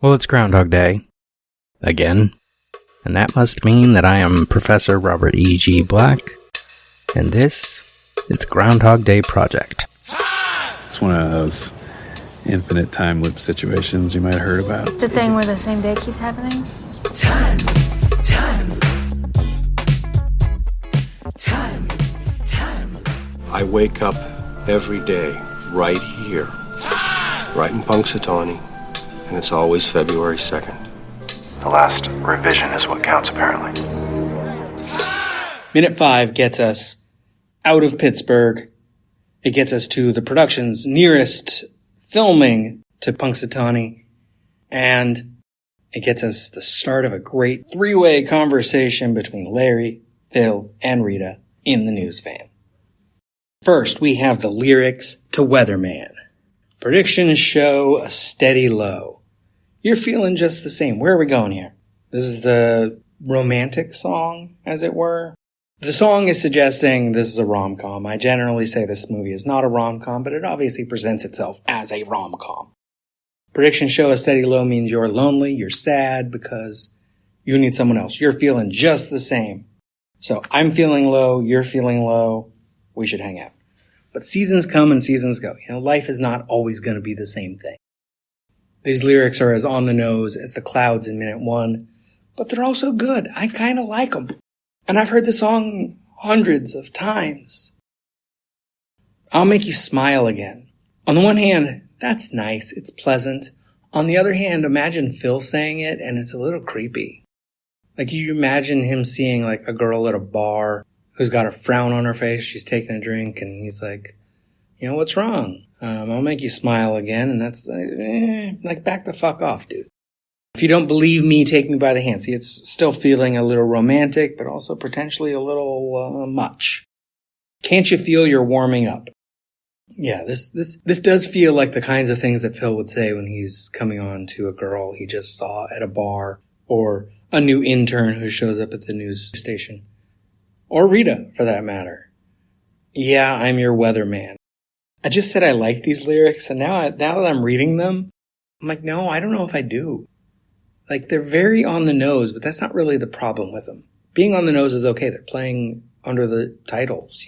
Well, it's Groundhog Day. Again. And that must mean that I am Professor Robert E.G. Black, and this is the Groundhog Day Project. It's one of those infinite time loop situations you might have heard about. It's a thing where the same day keeps happening. Time. I wake up every day right here, right in Punxsutawney, and it's always February 2nd. The last revision is what counts, apparently. Minute 5 gets us out of Pittsburgh. It gets us to the production's nearest filming to Punxsutawney. And it gets us the start of a great three-way conversation between Larry, Phil, and Rita in the news van. First, we have the lyrics to Weatherman. Predictions show a steady low. You're feeling just the same. Where are we going here? This is the romantic song, as it were. The song is suggesting this is a rom-com. I generally say this movie is not a rom-com, but it obviously presents itself as a rom-com. Predictions show a steady low means you're lonely, you're sad because you need someone else. You're feeling just the same. So I'm feeling low, you're feeling low, we should hang out. But seasons come and seasons go. Life is not always going to be the same thing. These lyrics are as on the nose as the clouds in minute 1, but they're also good. I kind of like them. And I've heard the song hundreds of times. I'll make you smile again. On the one hand, that's nice. It's pleasant. On the other hand, imagine Phil saying it and it's a little creepy. Like you imagine him seeing like a girl at a bar who's got a frown on her face. She's taking a drink and he's like, what's wrong? I'll make you smile again. And that's like back the fuck off, dude. If you don't believe me, take me by the hand. See, it's still feeling a little romantic, but also potentially a little much. Can't you feel you're warming up? Yeah, this does feel like the kinds of things that Phil would say when he's coming on to a girl he just saw at a bar, or a new intern who shows up at the news station. Or Rita, for that matter. Yeah, I'm your weatherman. I just said I like these lyrics, and now that I'm reading them, I'm like, no, I don't know if I do. Like, they're very on the nose, but that's not really the problem with them. Being on the nose is okay. They're playing under the titles,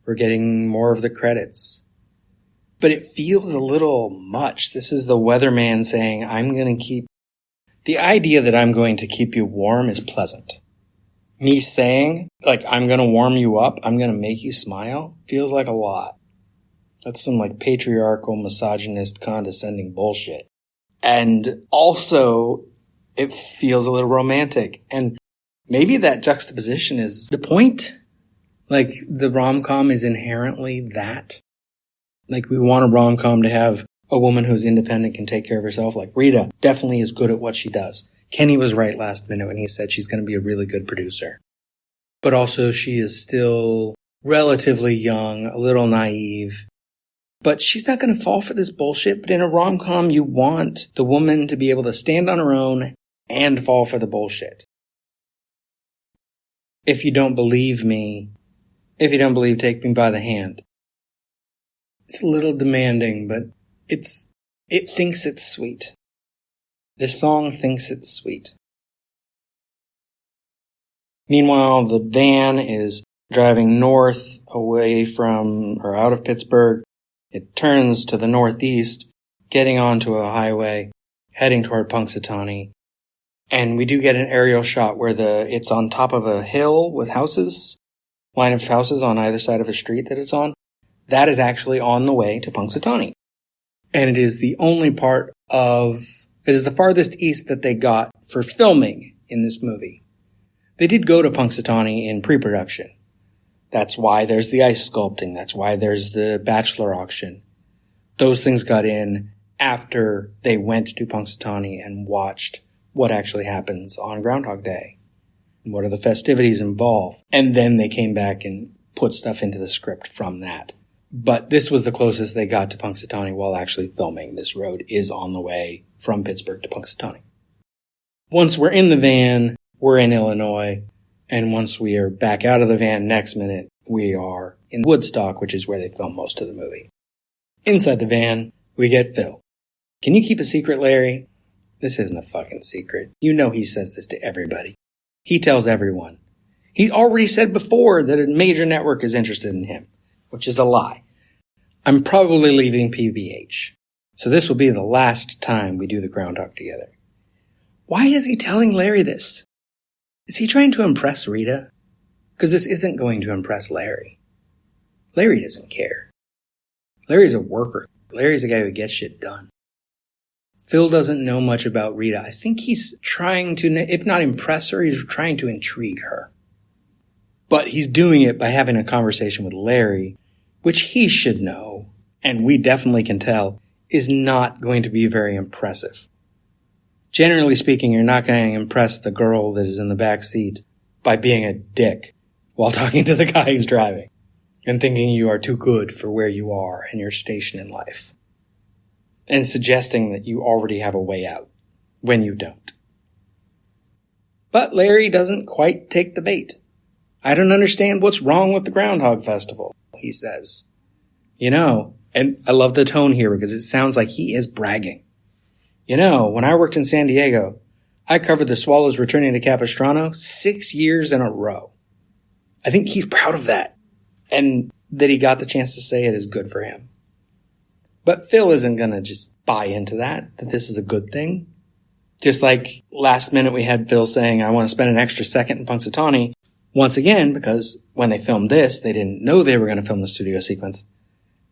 We're getting more of the credits. But it feels a little much. This is the weatherman saying, the idea that I'm going to keep you warm is pleasant. Me saying, I'm going to warm you up, I'm going to make you smile, feels like a lot. That's some patriarchal, misogynist, condescending bullshit. And also, it feels a little romantic. And maybe that juxtaposition is the point. The rom-com is inherently that. We want a rom-com to have a woman who's independent, can take care of herself. Rita definitely is good at what she does. Kenny was right last minute when he said she's going to be a really good producer. But also, she is still relatively young, a little naive. But she's not going to fall for this bullshit. But in a rom-com, you want the woman to be able to stand on her own and fall for the bullshit. If you don't believe me, take me by the hand. It's a little demanding, but it thinks it's sweet. This song thinks it's sweet. Meanwhile, the van is driving north away from, or out of Pittsburgh. It turns to the northeast, getting onto a highway, heading toward Punxsutawney. And we do get an aerial shot where it's on top of a hill with houses, line of houses on either side of a street that it's on. That is actually on the way to Punxsutawney. And it is the farthest east that they got for filming in this movie. They did go to Punxsutawney in pre-production. That's why there's the ice sculpting. That's why there's the bachelor auction. Those things got in after they went to Punxsutawney and watched what actually happens on Groundhog Day. What are the festivities involved? And then they came back and put stuff into the script from that. But this was the closest they got to Punxsutawney while actually filming. This road is on the way from Pittsburgh to Punxsutawney. Once we're in the van, we're in Illinois. And once we are back out of the van next minute, we are in Woodstock, which is where they film most of the movie. Inside the van, we get Phil. Can you keep a secret, Larry? This isn't a fucking secret. You know he says this to everybody. He tells everyone. He already said before that a major network is interested in him, which is a lie. I'm probably leaving PBH, so this will be the last time we do the Groundhog together. Why is he telling Larry this? Is he trying to impress Rita? Because this isn't going to impress Larry. Larry doesn't care. Larry's a worker. Larry's a guy who gets shit done. Phil doesn't know much about Rita. I think he's trying to, if not impress her, he's trying to intrigue her. But he's doing it by having a conversation with Larry, which he should know, and we definitely can tell, is not going to be very impressive. Generally speaking, you're not going to impress the girl that is in the back seat by being a dick while talking to the guy who's driving and thinking you are too good for where you are and your station in life, and suggesting that you already have a way out when you don't. But Larry doesn't quite take the bait. I don't understand what's wrong with the Groundhog Festival, he says. You know, and I love the tone here because it sounds like he is bragging. You know, when I worked in San Diego, I covered the Swallows returning to Capistrano 6 years in a row. I think he's proud of that, and that he got the chance to say it is good for him. But Phil isn't going to just buy into that this is a good thing. Just like last minute we had Phil saying, I want to spend an extra second in Punxsutawney, once again, because when they filmed this, they didn't know they were going to film the studio sequence.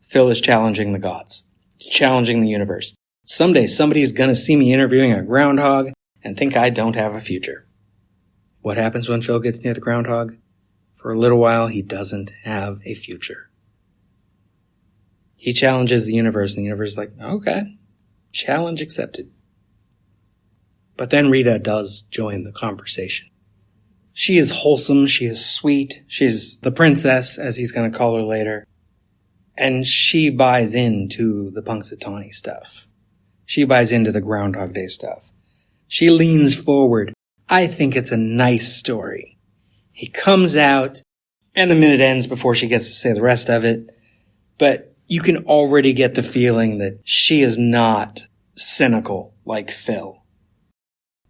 Phil is challenging the gods, challenging the universe. Someday somebody's going to see me interviewing a groundhog and think I don't have a future. What happens when Phil gets near the groundhog? For a little while, he doesn't have a future. He challenges the universe, and the universe is like, okay, challenge accepted. But then Rita does join the conversation. She is wholesome, she is sweet, she's the princess, as he's going to call her later. And she buys into the punxsutawney stuff. She buys into the Groundhog Day stuff. She leans forward. I think it's a nice story. He comes out, and the minute ends before she gets to say the rest of it. But you can already get the feeling that she is not cynical like Phil.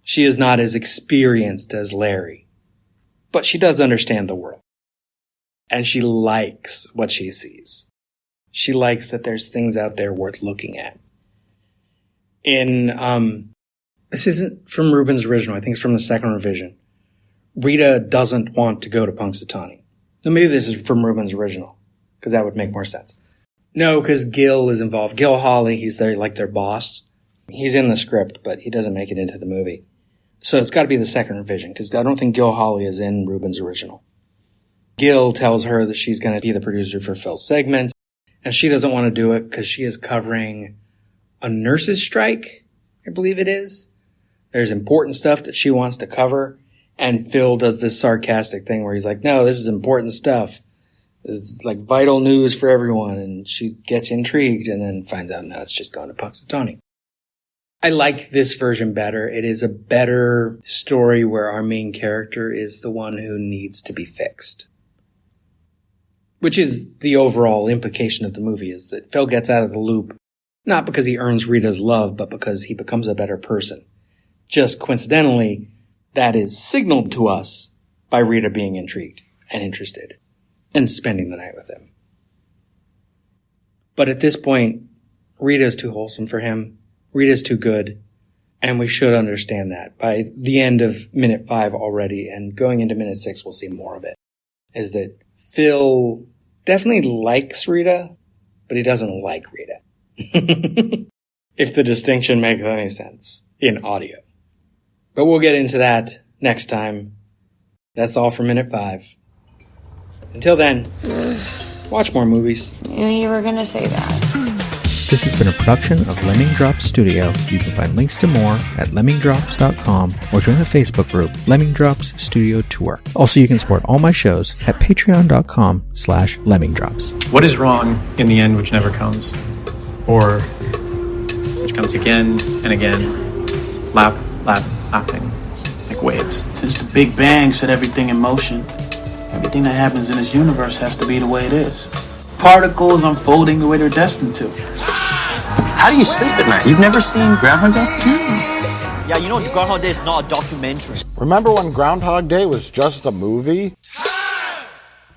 She is not as experienced as Larry. But she does understand the world. And she likes what she sees. She likes that there's things out there worth looking at. This isn't from Rubin's original. I think it's from the second revision. Rita doesn't want to go to Punxsutawney. Now maybe this is from Rubin's original, because that would make more sense. No, because Gil is involved. Gil Hawley, he's their boss. He's in the script, but he doesn't make it into the movie. So it's got to be the second revision, because I don't think Gil Hawley is in Rubin's original. Gil tells her that she's going to be the producer for Phil's segment, and she doesn't want to do it because she is covering a nurses' strike, I believe it is. There's important stuff that she wants to cover, and Phil does this sarcastic thing where he's like, no, this is important stuff. This is like vital news for everyone, and she gets intrigued and then finds out, no, it's just going to Punxsutawney. I like this version better. It is a better story where our main character is the one who needs to be fixed. Which is the overall implication of the movie, is that Phil gets out of the loop, not because he earns Rita's love, but because he becomes a better person. Just coincidentally, that is signaled to us by Rita being intrigued and interested and spending the night with him. But at this point, Rita's too wholesome for him. Rita's too good. And we should understand that. By the end of minute 5 already, and going into minute 6, we'll see more of it, is that Phil definitely likes Rita, but he doesn't like Rita. If the distinction makes any sense in audio. But we'll get into that next time. That's all for minute 5. Until then, watch more movies. Knew you were gonna say that. This has been a production of Lemming Drops Studio. You can find links to more at lemmingdrops.com or join the Facebook group Lemming Drops Studio Tour. Also, you can support all my shows at patreon.com/lemmingdrops. What is wrong in the end which never comes? Or which comes again and again, lapping, like waves. Since the Big Bang set everything in motion, everything that happens in this universe has to be the way it is. Particles unfolding the way they're destined to. How do you sleep at night? You've never seen Groundhog Day? Yeah, you know Groundhog Day is not a documentary. Remember when Groundhog Day was just a movie?